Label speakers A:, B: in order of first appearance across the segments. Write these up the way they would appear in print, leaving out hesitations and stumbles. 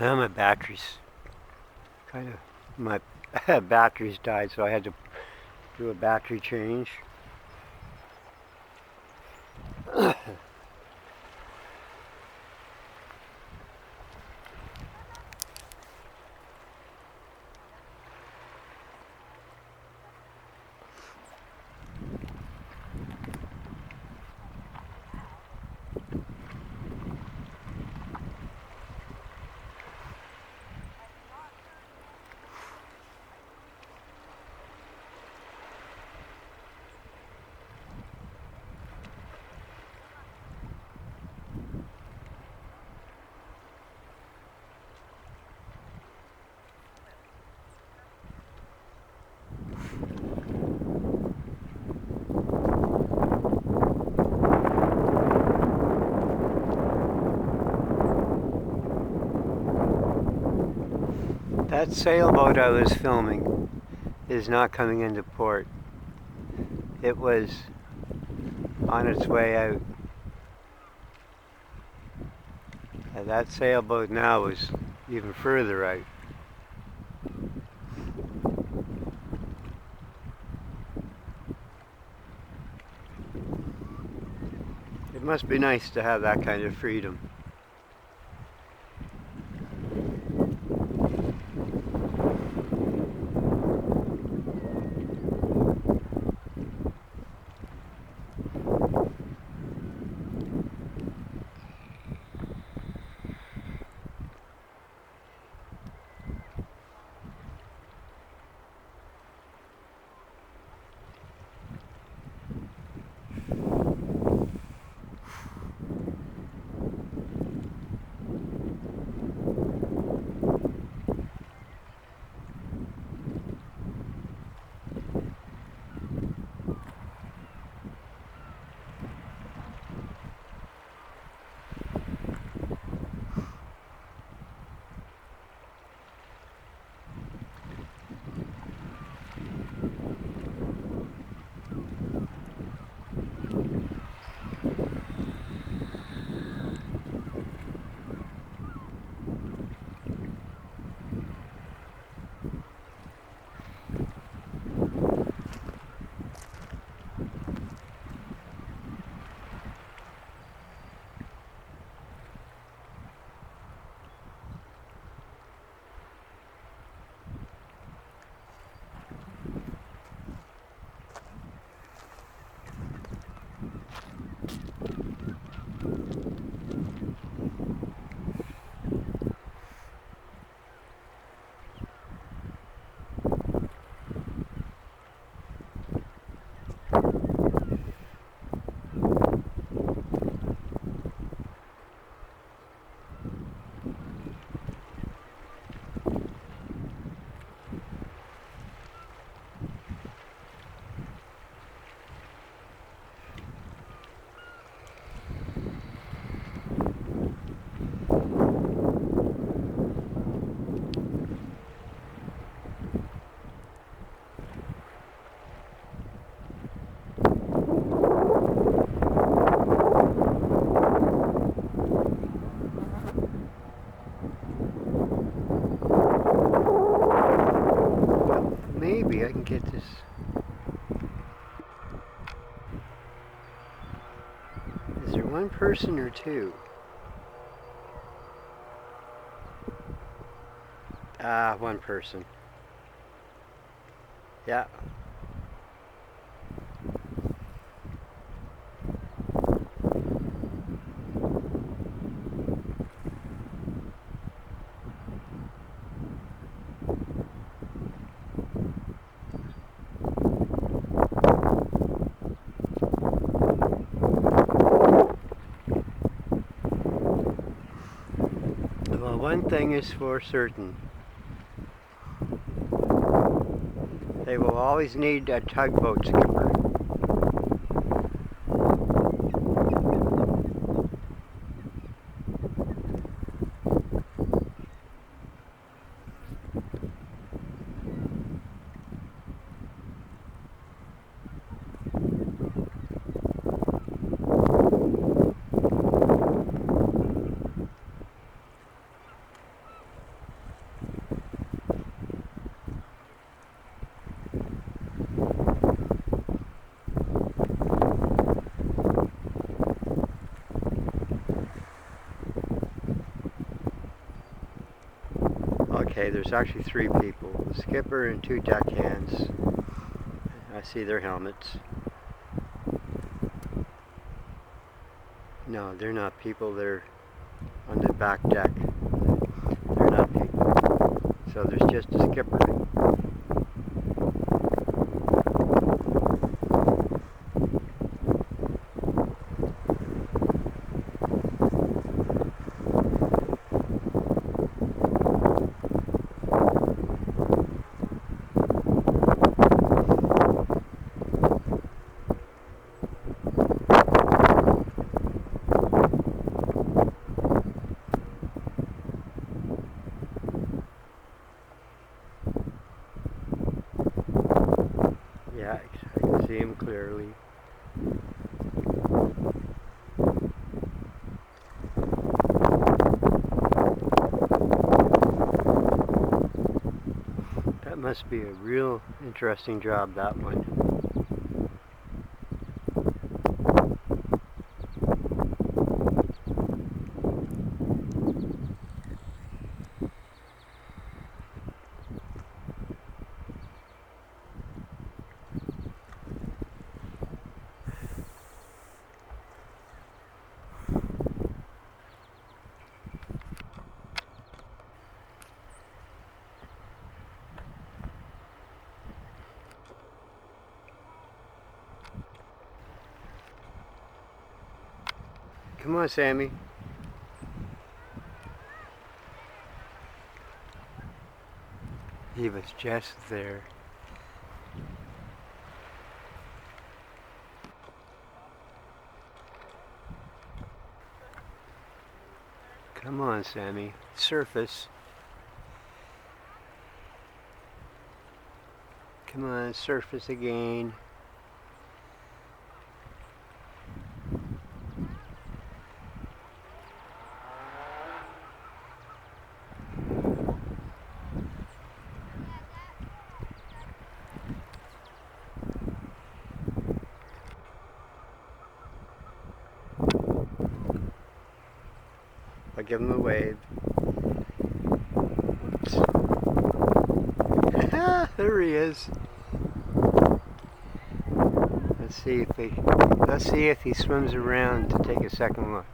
A: My batteries kind of my batteries died, so I had to do a battery change. That sailboat I was filming is not coming into port. It was on its way out. And that sailboat now is even further out. It must be nice to have that kind of freedom. Maybe I can get this. Is there one person or two? Ah, one person. Yeah. Well, one thing is for certain. They will always need a tugboat skipper. Okay, there's actually 3 people. The skipper and 2 deckhands. I see their helmets. No, they're not people. They're on the back deck. They're not people. So there's just the skipper. Yeah, I can see him clearly. That must be a real interesting job, that one. Come on, Sammy. He was just there. Come on, Sammy. Surface. Come on, surface again. I'll give him a wave. There he is. Let's see if he swims around to take a second look.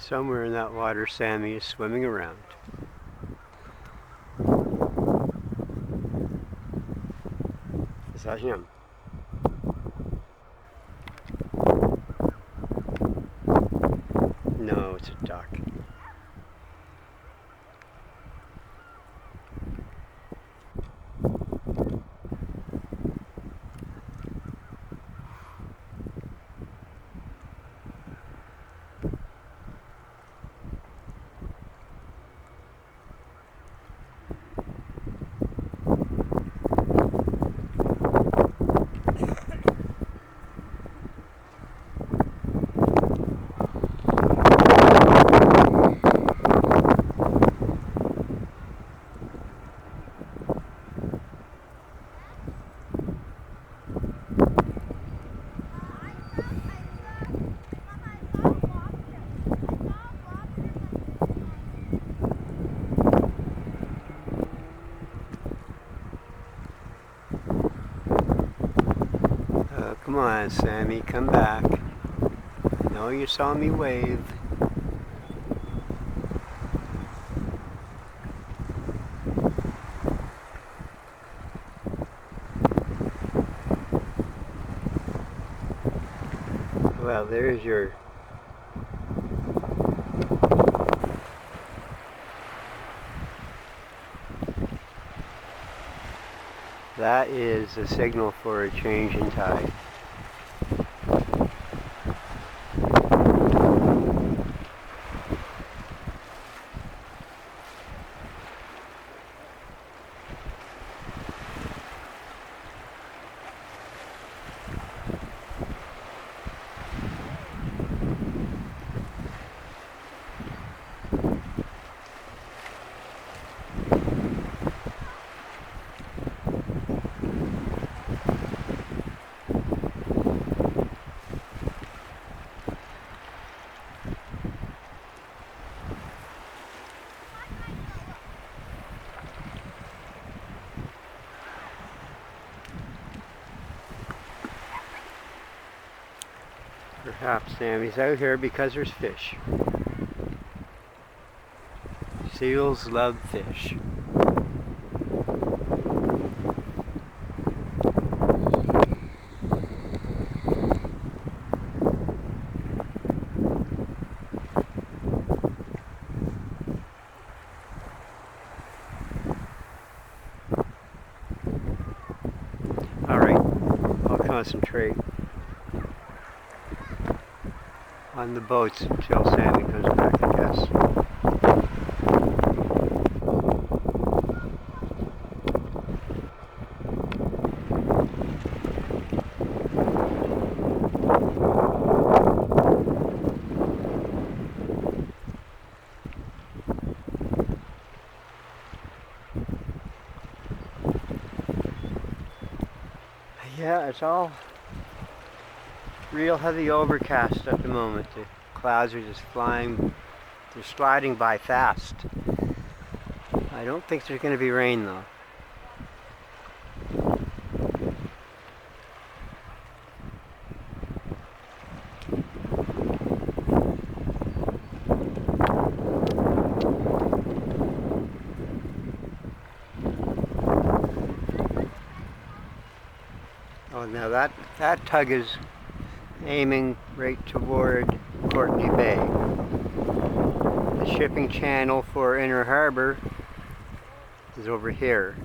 A: Somewhere in that water, Sammy is swimming around. Is that him? No, it's a duck. Come on, Sammy, come back. I know you saw me wave. Well, there's your... That is a signal for a change in tide. Perhaps Sammy's out here because there's fish. Seals love fish. Alright, I'll concentrate on the boats until Sammy comes back, I guess. Yeah, it's all real heavy overcast at the moment. The clouds are just flying, they're sliding by fast. I don't think there's going to be rain though. Oh, now that tug is aiming right toward Courtney Bay. The shipping channel for Inner Harbor is over here.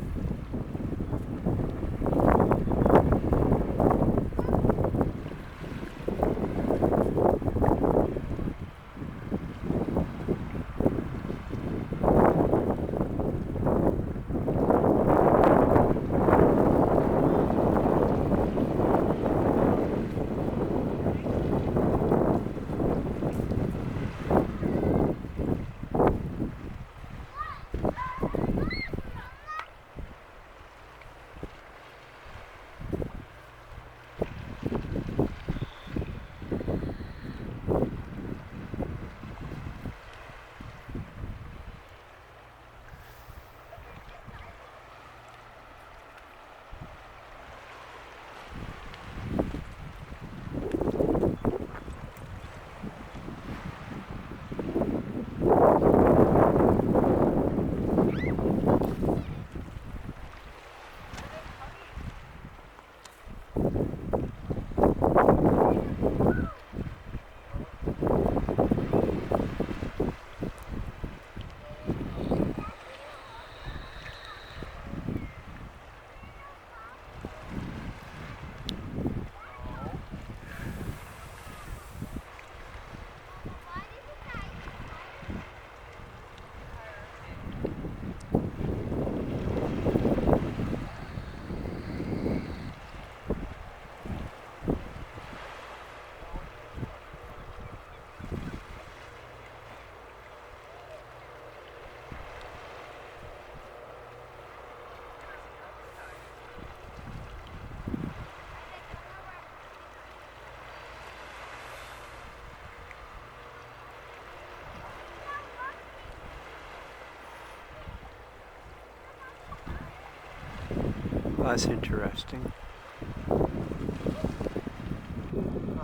A: Well, that's interesting.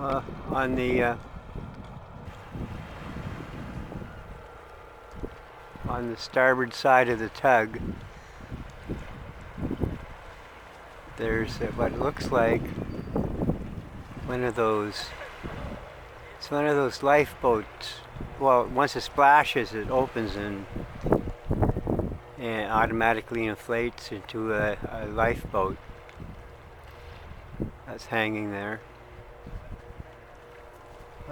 A: on the starboard side of the tug, there's what looks like one of those. It's one of those lifeboats. Well, once it splashes, it opens and automatically inflates into a lifeboat that's hanging there.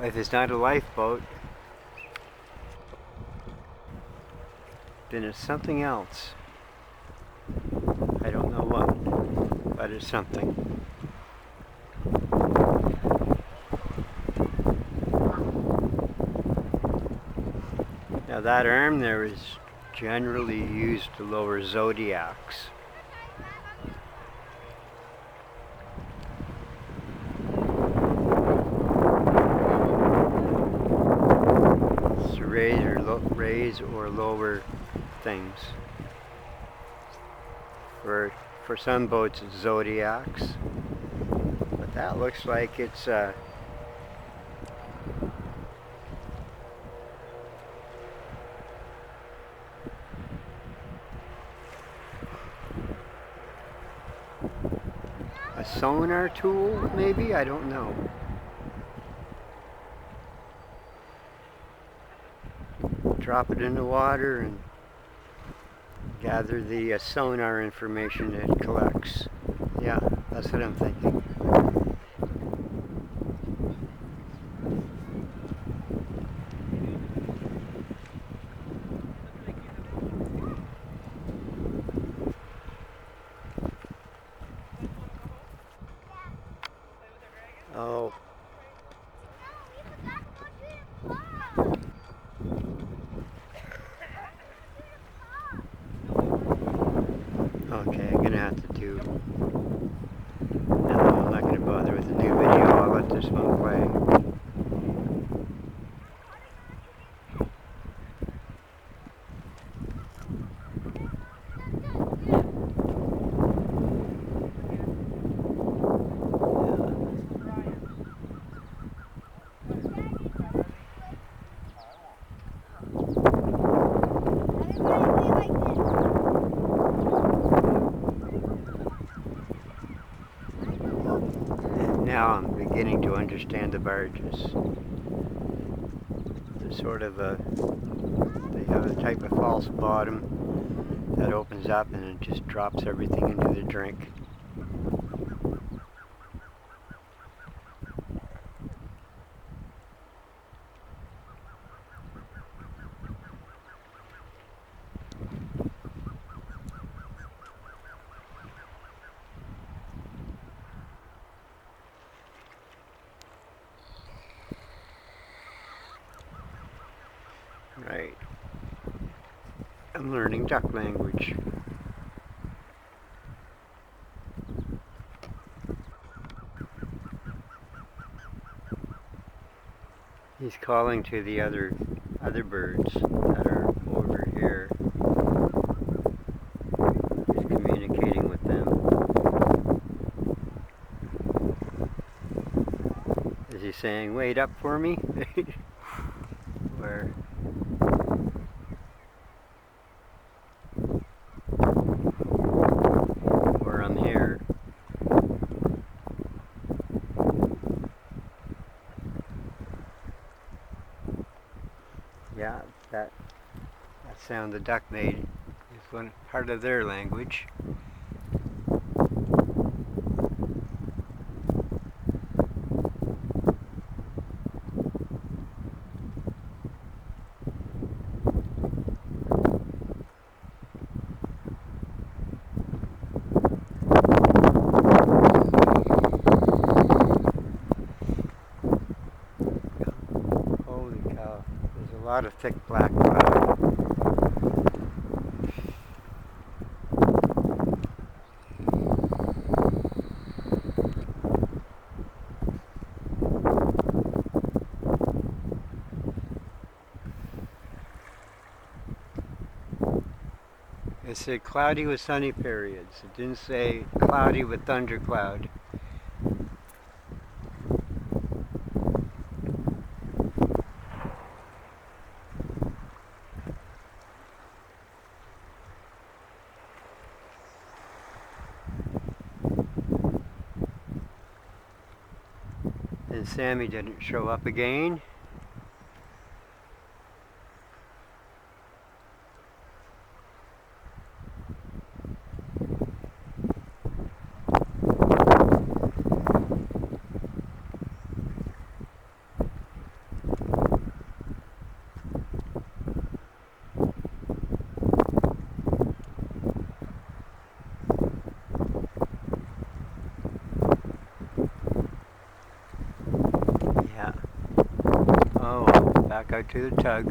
A: If it's not a lifeboat, then it's something else. I don't know what, but it's something. Now that arm there is generally used to lower zodiacs. It's to raise or lower things. For some boats it's zodiacs, but that looks like it's a sonar tool, maybe? I don't know. Drop it in the water and gather the sonar information it collects. Yeah, that's what I'm thinking. Oh. Okay, I'm gonna have to do. No, I'm not gonna bother with the new video. I'll let this one play. Now I'm beginning to understand the barges. They're sort of they have a type of false bottom that opens up and it just drops everything into the drink. Right. I'm learning duck language. He's calling to the other birds that are over here. He's communicating with them. Is he saying, "Wait up for me"? Where? I'm here. Yeah, that sound the duck made is one part of their language. A lot of thick black cloud. It said cloudy with sunny periods. It didn't say cloudy with thundercloud. And Sammy didn't show up again. Yeah. Oh, back out to the tug.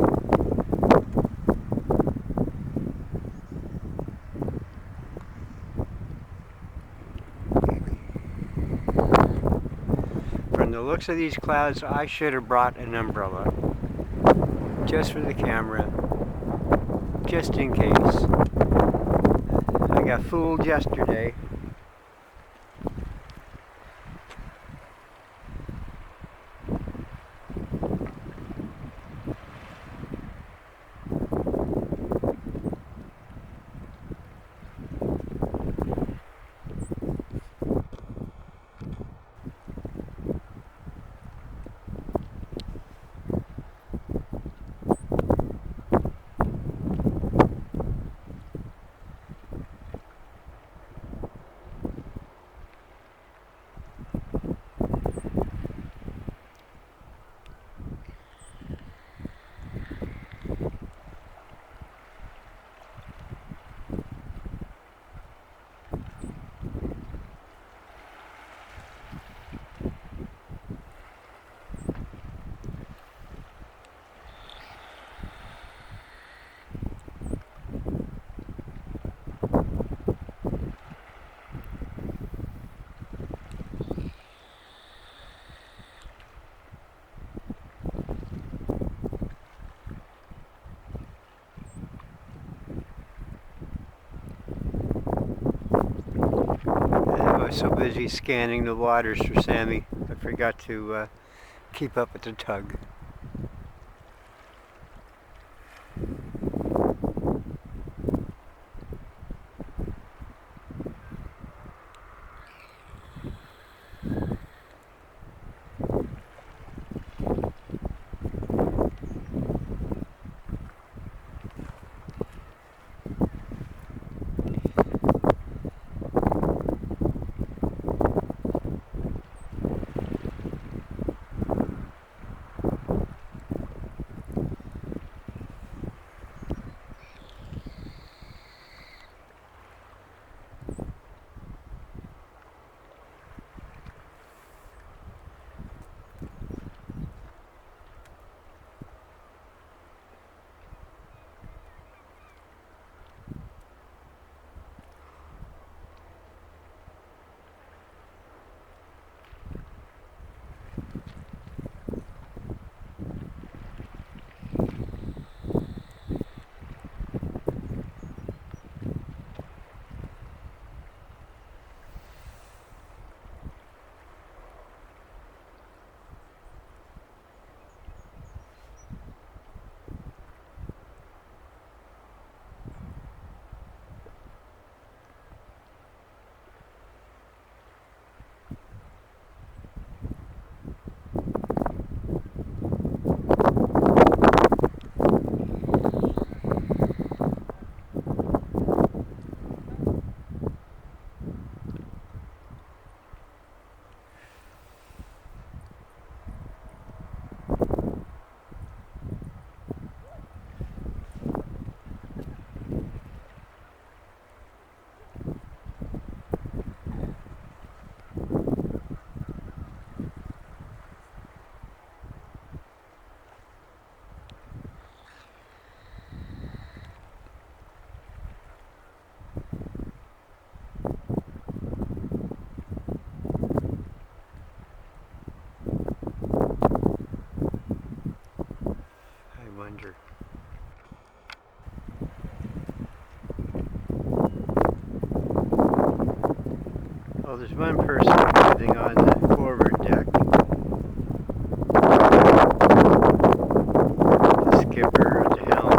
A: From the looks of these clouds, I should have brought an umbrella. Just for the camera. Just in case. I got fooled yesterday. I was so busy scanning the waters for Sammy, I forgot to keep up with the tug. Wonder. Well, there's one person sitting on the forward deck. The skipper at the helm.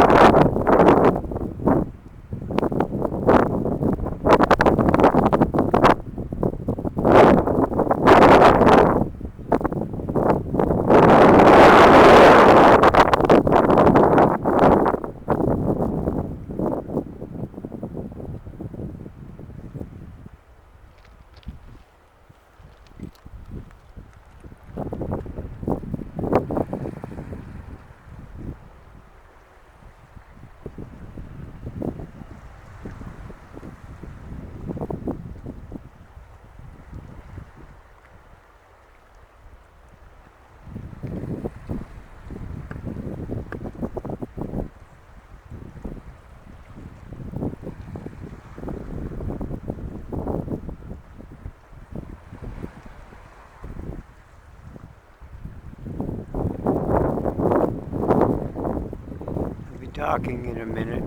A: talking in a minute.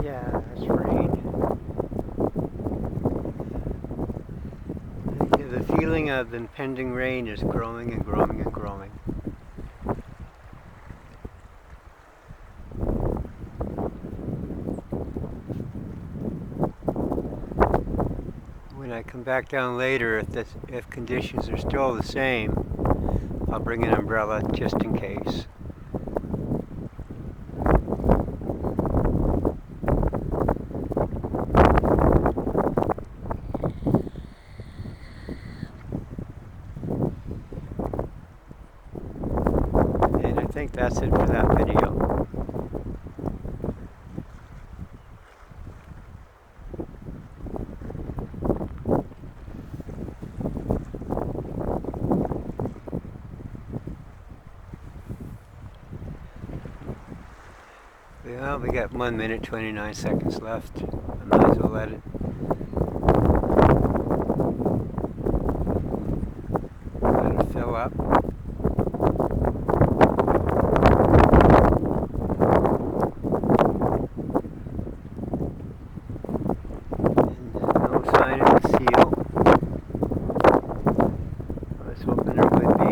A: Yeah, that's rain. The feeling of impending rain is growing and growing and growing. When I come back down later, if conditions are still the same, I'll bring an umbrella just in case. And I think that's it for that video. Well, we got 1 minute 29 seconds left. I might as well let it fill up. And no sign of the seal. I was hoping there would be.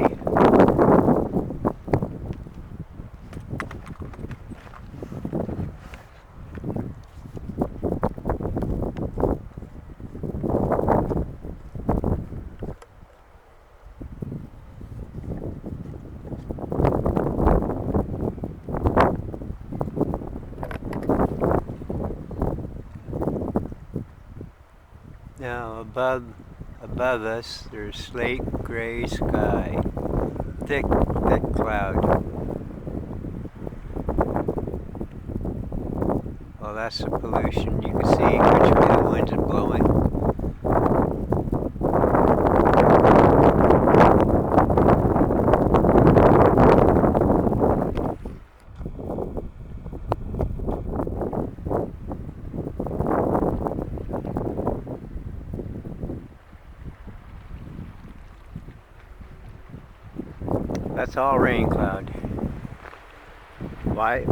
A: Now above us there's slate gray sky, thick cloud. Well, that's the pollution. You can see which way the wind is blowing. That's all rain cloud. Why